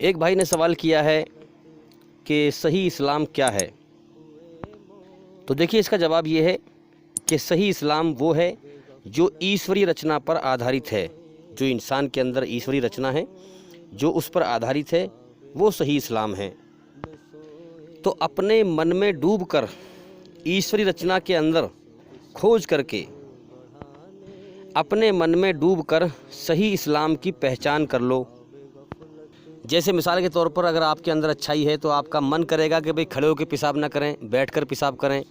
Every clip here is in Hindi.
एक भाई ने सवाल किया है कि सही इस्लाम क्या है। तो देखिए, इसका जवाब ये है कि सही इस्लाम वो है जो ईश्वरीय रचना पर आधारित है। जो इंसान के अंदर ईश्वरीय रचना है, जो उस पर आधारित है, वो सही इस्लाम है। तो अपने मन में डूबकर ईश्वरीय रचना के अंदर खोज करके, अपने मन में डूबकर सही इस्लाम की पहचान कर लो। जैसे मिसाल के तौर पर, अगर आपके अंदर अच्छाई है तो आपका मन करेगा कि भाई खड़े होकर पेशाब ना करें, बैठकर पेशाब करें,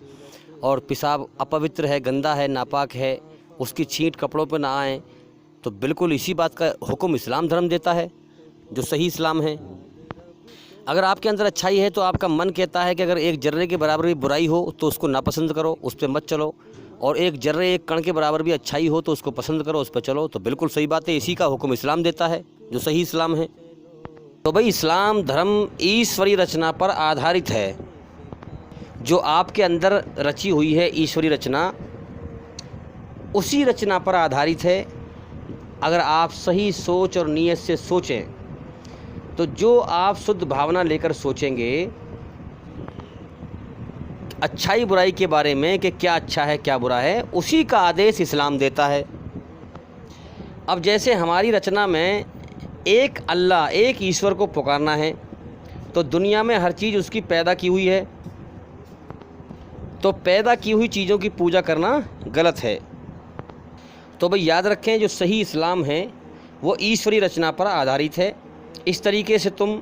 और पेशाब अपवित्र है, गंदा है, नापाक है, उसकी छींट कपड़ों पर ना आए। तो बिल्कुल इसी बात का हुक्म इस्लाम धर्म देता है, जो सही इस्लाम है। अगर आपके अंदर अच्छाई है तो आपका मन कहता है कि अगर एक जर्रे के बराबर भी बुराई हो तो उसको नापसंद करो, उस पर मत चलो, और एक जर्रे एक कण के बराबर भी अच्छाई हो तो उसको पसंद करो, उस पर चलो। तो बिल्कुल सही बात है, इसी का हुक्म इस्लाम देता है, जो सही इस्लाम है। तो भाई, इस्लाम धर्म ईश्वरीय रचना पर आधारित है। जो आपके अंदर रची हुई है ईश्वरीय रचना, उसी रचना पर आधारित है। अगर आप सही सोच और नीयत से सोचें तो जो आप शुद्ध भावना लेकर सोचेंगे अच्छाई बुराई के बारे में कि क्या अच्छा है क्या बुरा है, उसी का आदेश इस्लाम देता है। अब जैसे हमारी रचना में एक अल्लाह, एक ईश्वर को पुकारना है, तो दुनिया में हर चीज़ उसकी पैदा की हुई है, तो पैदा की हुई चीज़ों की पूजा करना गलत है। तो भाई याद रखें, जो सही इस्लाम है वो ईश्वरीय रचना पर आधारित है। इस तरीके से तुम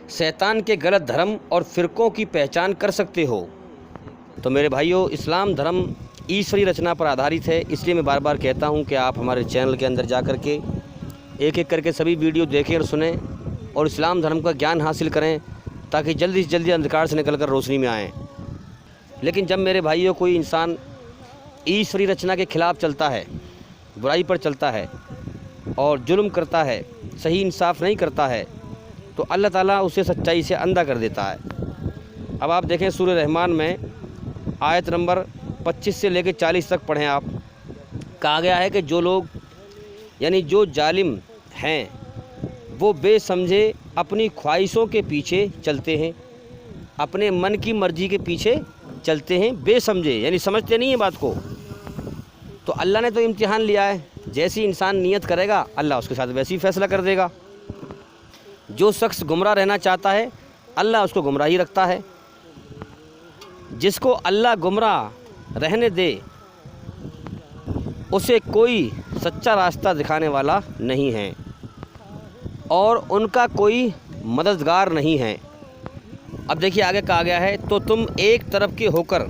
शैतान के गलत धर्म और फ़िरक़ों की पहचान कर सकते हो। तो मेरे भाइयों, इस्लाम धर्म ईश्वरीय रचना पर आधारित है। इसलिए मैं बार बार कहता हूँ कि आप हमारे चैनल के अंदर जा कर के एक एक करके सभी वीडियो देखें और सुनें, और इस्लाम धर्म का ज्ञान हासिल करें, ताकि जल्दी से जल्दी अंधकार से निकलकर रोशनी में आएँ। लेकिन जब मेरे भाइयों कोई इंसान ईश्वरीय रचना के ख़िलाफ़ चलता है, बुराई पर चलता है और जुल्म करता है, सही इंसाफ नहीं करता है, तो अल्लाह ताला उसे सच्चाई से अंधा कर देता है। अब आप देखें, सूरह रहमान में आयत नंबर 25 से लेकर 40 तक पढ़ें आप। कहा गया है कि जो लोग, यानी जो जालिम हैं, वो बेसमझे अपनी ख्वाहिशों के पीछे चलते हैं, अपने मन की मर्ज़ी के पीछे चलते हैं, बेसमझे, यानी समझते नहीं है बात को। तो अल्लाह ने तो इम्तिहान लिया है, जैसी इंसान नियत करेगा अल्लाह उसके साथ वैसे ही फ़ैसला कर देगा। जो शख्स गुमराह रहना चाहता है, अल्लाह उसको गुमराह ही रखता है। जिसको अल्लाह गुमराह रहने दे, उसे कोई सच्चा रास्ता दिखाने वाला नहीं है और उनका कोई मददगार नहीं है। अब देखिए, आगे कहा गया है, तो तुम एक तरफ के होकर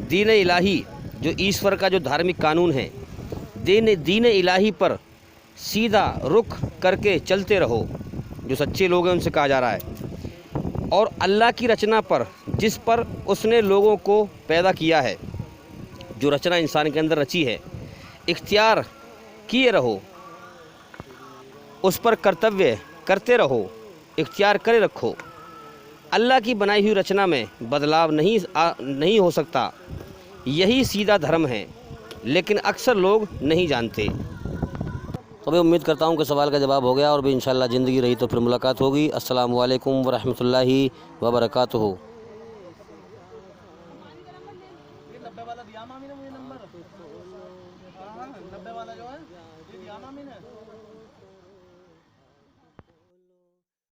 दीन इलाही, जो ईश्वर का जो धार्मिक कानून है, दीन इलाही पर सीधा रुख करके चलते रहो। जो सच्चे लोग हैं उनसे कहा जा रहा है, और अल्लाह की रचना पर, जिस पर उसने लोगों को पैदा किया है, जो रचना इंसान के अंदर रची है, इख्तियार किए रहो, उस पर कर्तव्य करते रहो, इख्तियार करे रखो। अल्लाह की बनाई हुई रचना में बदलाव नहीं हो सकता। यही सीधा धर्म है, लेकिन अक्सर लोग नहीं जानते। तो मैं उम्मीद करता हूँ कि सवाल का जवाब हो गया, और भी इंशाअल्लाह ज़िंदगी रही तो फिर मुलाकात होगी। अस्सलामु अलैकुम व रहमतुल्लाहि व बरकातुहू।